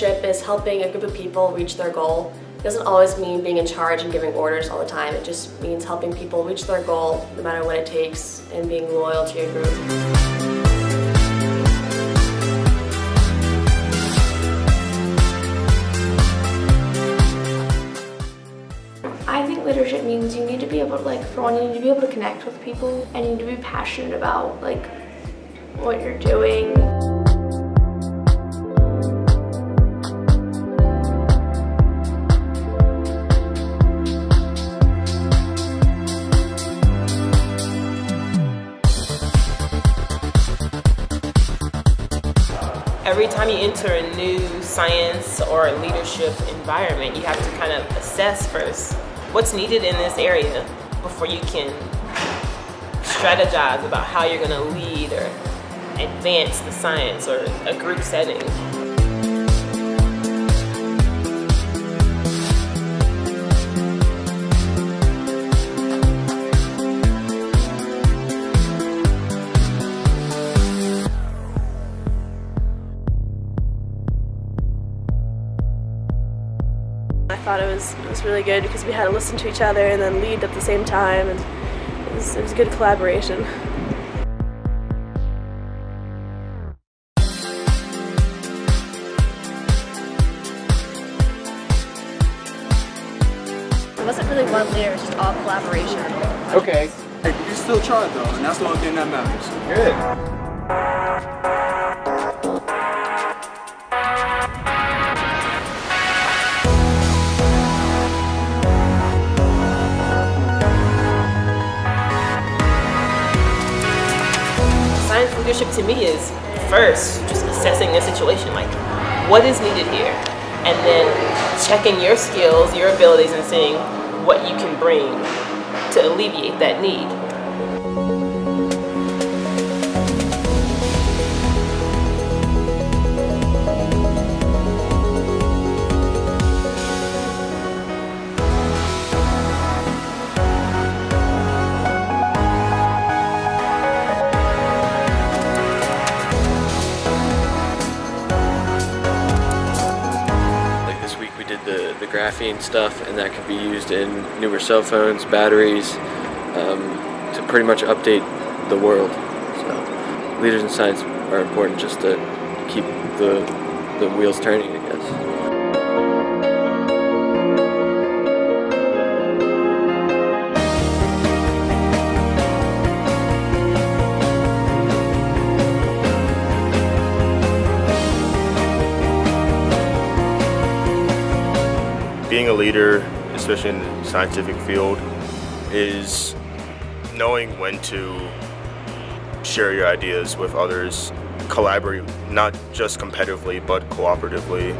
leadership is helping a group of people reach their goal. It doesn't always mean being in charge and giving orders all the time. It just means helping people reach their goal no matter what it takes and being loyal to your group. I think leadership means you need to be able to, for one, you need to be able to connect with people, and you need to be passionate about what you're doing. Every time you enter a new science or leadership environment, you have to kind of assess first what's needed in this area before you can strategize about how you're going to lead or advance the science or a group setting. I thought it was really good because we had to listen to each other and then lead at the same time, and it was good collaboration. It wasn't really one leader, it was just all collaboration. Okay. Hey, you still tried though, and that's the only thing that matters. Good. Science leadership to me is first just assessing the situation, like what is needed here, and then checking your skills, your abilities, and seeing what you can bring to alleviate that need. The graphene stuff, and that can be used in newer cell phones, batteries, to pretty much update the world. So leaders in science are important just to keep the wheels turning, I guess. Being a leader, especially in the scientific field, is knowing when to share your ideas with others, collaborate, not just competitively, but cooperatively.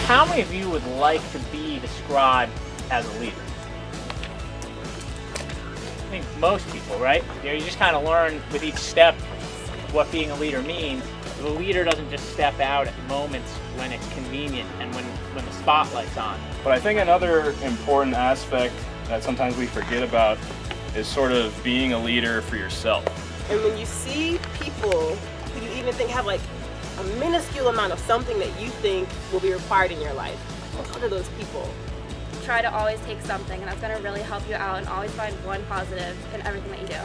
How many of you would like to be described as a leader? I think most people, right? You just kind of learn with each step what being a leader means. The leader doesn't just step out at moments when it's convenient and when the spotlight's on. But I think another important aspect that sometimes we forget about is sort of being a leader for yourself. And when you see people who you even think have like a minuscule amount of something that you think will be required in your life, what are those people? Try to always take something, and that's going to really help you out, and always find one positive in everything that you do.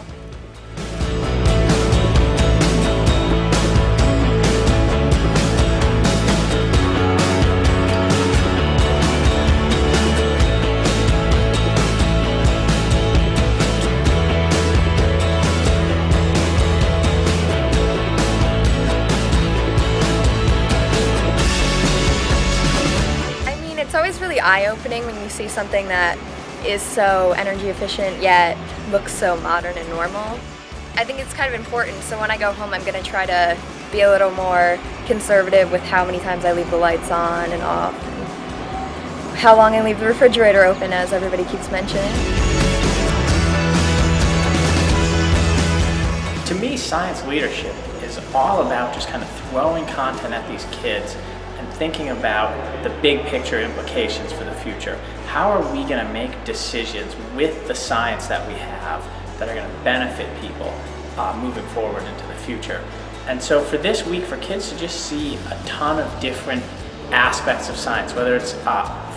It's always really eye-opening when you see something that is so energy efficient yet looks so modern and normal. I think it's kind of important, so when I go home I'm going to try to be a little more conservative with how many times I leave the lights on and off, and how long I leave the refrigerator open, as everybody keeps mentioning. To me, science leadership is all about just kind of throwing content at these kids and thinking about the big picture implications for the future. How are we going to make decisions with the science that we have that are going to benefit people moving forward into the future? And so for this week, for kids to just see a ton of different aspects of science, whether it's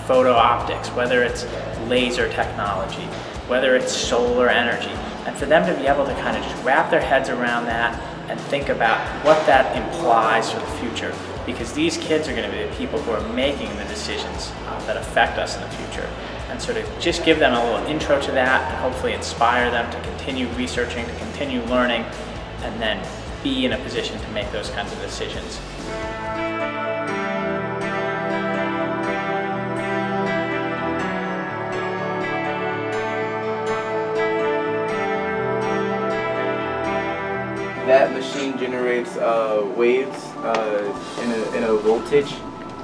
photo optics, whether it's laser technology, whether it's solar energy, and for them to be able to kind of just wrap their heads around that and think about what that implies for the future. Because these kids are going to be the people who are making the decisions that affect us in the future. And so to just give them a little intro to that and hopefully inspire them to continue researching, to continue learning, and then be in a position to make those kinds of decisions. That machine generates waves in a voltage,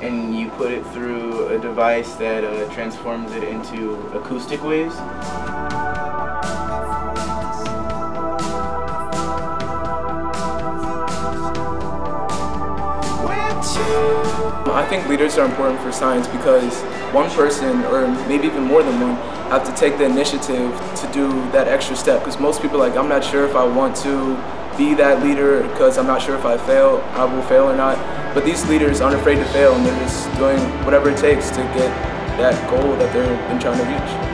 and you put it through a device that transforms it into acoustic waves. I think leaders are important for science because one person, or maybe even more than one, have to take the initiative to do that extra step. Because most people are like, I'm not sure if I want to be that leader because I'm not sure if I will fail or not. But these leaders aren't afraid to fail, and they're just doing whatever it takes to get that goal that they've been trying to reach.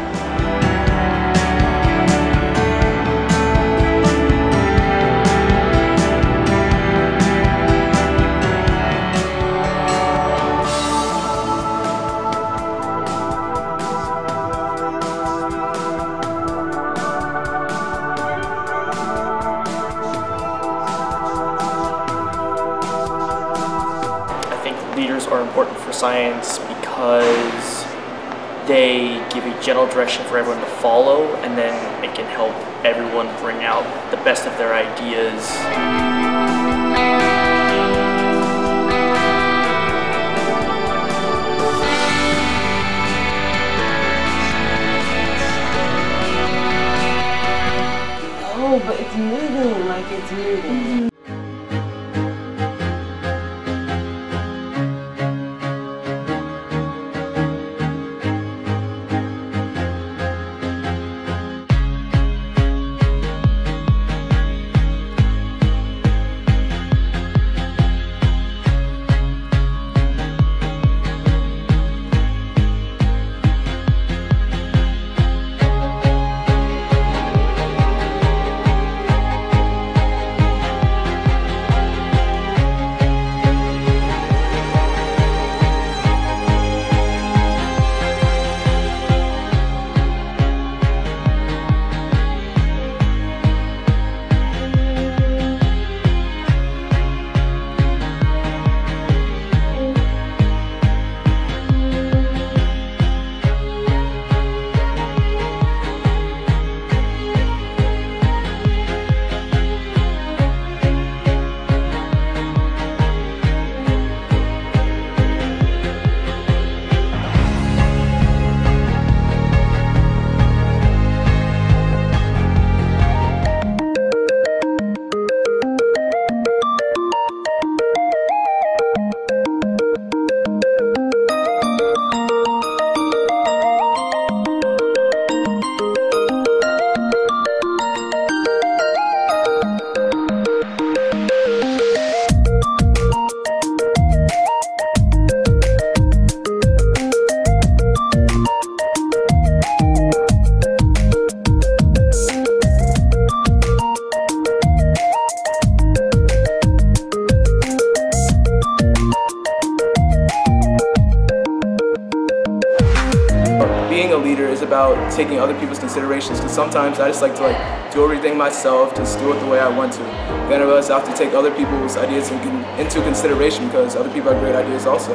Leaders are important for science because they give a general direction for everyone to follow, and then it can help everyone bring out the best of their ideas. Oh, but it's moving, like it's moving. being a leader is about taking other people's considerations, because sometimes I just like to do everything myself, just do it the way I want to. Then I realize I have to take other people's ideas into consideration, because other people have great ideas also.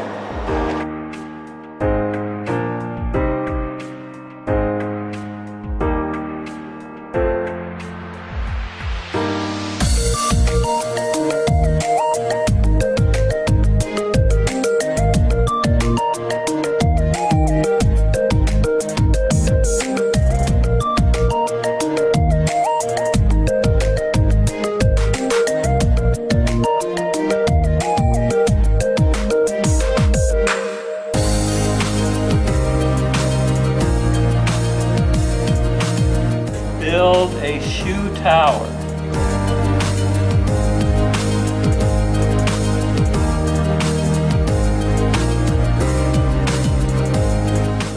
Build a shoe tower.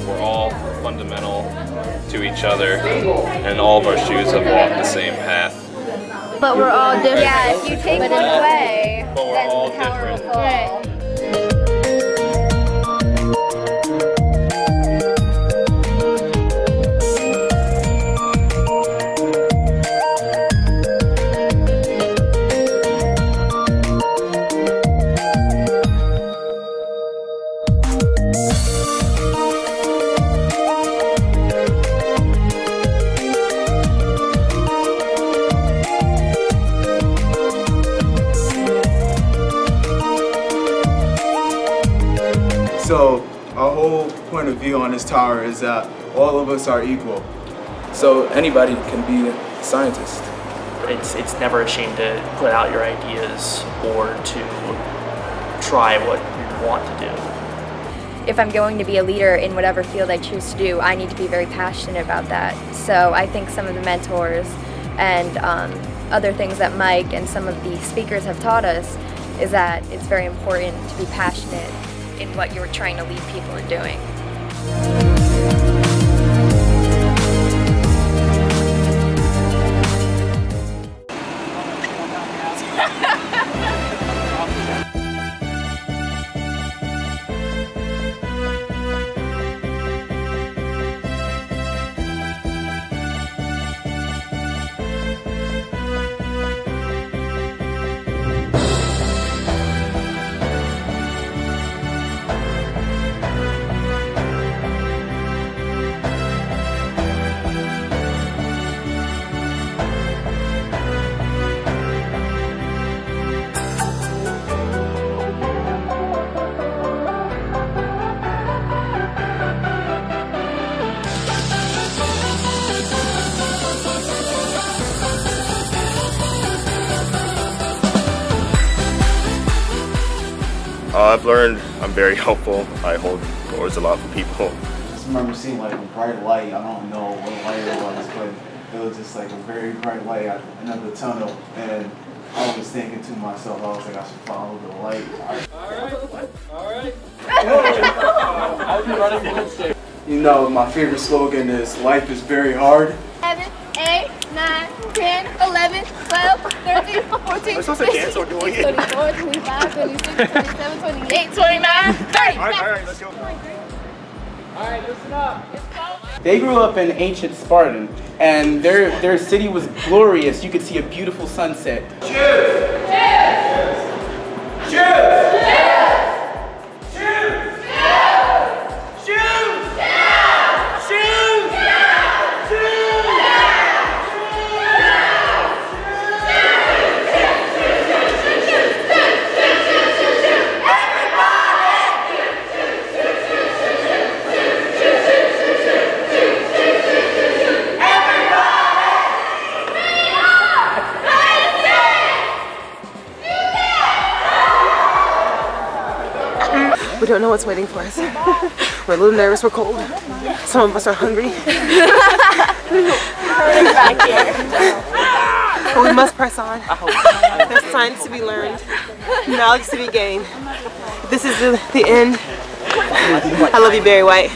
We're all fundamental to each other, and all of our shoes have walked the same path. But we're all different. Yeah, if you take one away, but we're then all the tower will different. fall. So our whole point of view on this tower is that all of us are equal. So anybody can be a scientist. It's never a shame to put out your ideas or to try what you want to do. If I'm going to be a leader in whatever field I choose to do, I need to be very passionate about that. So I think some of the mentors and other things that Mike and some of the speakers have taught us is that it's very important to be passionate in what you're trying to lead people in doing. I've learned I'm very helpful. I hold doors a lot for people. I just remember seeing like a bright light. I don't know what light it was, but it was just like a very bright light at the end of the tunnel. And I was thinking to myself, I was like, I should follow the light. All right. I'll be running Penn State. You know, my favorite slogan is life is very hard. 7, 8, 9, 10, 11, 12, 13, 14, 15, 24, 25, 26, 27, 28, 29, 30. All right, let's go. Alright, listen up. They grew up in ancient Spartan, and their city was glorious. You could see a beautiful sunset. Choose! Choose! Choose! We don't know what's waiting for us. We're a little nervous, we're cold. Some of us are hungry. Back here. But we must press on. There's science to be learned, knowledge to be gained. This is the end. I love you, Barry White.